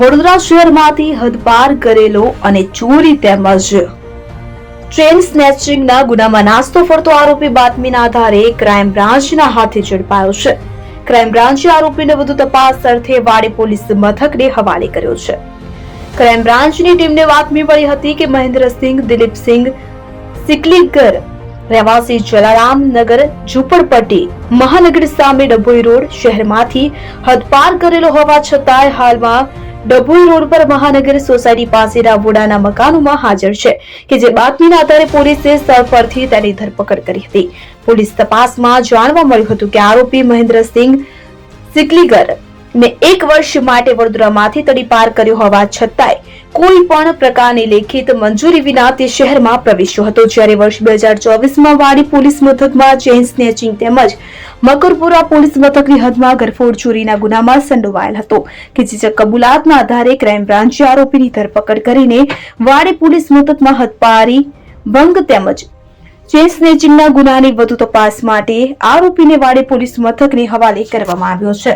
વડોદરા શહેરમાંથી હદપાર કરેલો અને ચોરી તેમજ ટ્રેન સ્નેચિંગના ગુનામાં નાસ્તો ફરતો આરોપી બાતમીના આધારે ક્રાઇમ બ્રાન્ચના હાથે ઝડપાયો છે. ક્રાઇમ બ્રાન્ચે આરોપીને વધુ તપાસ અર્થે વાડી પોલીસ મથકને હવાલે કર્યો છે. ક્રાઇમ બ્રાન્ચની ટીમને બાતમી મળી હતી કે મહેન્દ્રસિંહ દિલીપસિંહ સિકલીગર રહેવાસી જલારામનગર ઝુંપડપટ્ટી મહાનગર સામે ડભોઈ રોડ શહેરમાંથી હદપાર કરેલો હોવા છતાંય હાલમાં ડભોઈ રોડ પર મહાનગર સોસાયટી પાસેના વોડાના મકાનોમાં હાજર છે કે જે બાતમીના આધારે પોલીસે સ્થળ પરથી તેની ધરપકડ કરી હતી. પોલીસ તપાસમાં જાણવા મળ્યું હતું કે આરોપી મહેન્દ્રસિંહ સિકલીગર ને 1 વર્ષ માટે વડોદરામાંથી તડીપાર કર્યો હોવા છતાંય કોઈ પણ પ્રકારની લેખિત મંજૂરી વિના તે શહેરમાં પ્રવેશ્યો હતો. જ્યારે વર્ષ 2024માં વાડી પોલીસ મથકમાં ચેઇન સ્નેચિંગ તેમજ મકરપુરા પોલીસ મથકની હદમાં ગરફોડ ચોરીના ગુનામાં સંડોવાયેલ હતો કે જે કબૂલાતના આધારે ક્રાઇમ બ્રાન્ચે આરોપીની ધરપકડ કરીને વાડી પોલીસ મથકમાં હદપારી ભંગ તેમજ ચેઇન સ્નેચિંગના ગુનાની વધુ તપાસ માટે આરોપીને વાડી પોલીસ મથકને હવાલે કરવામાં આવ્યો છે.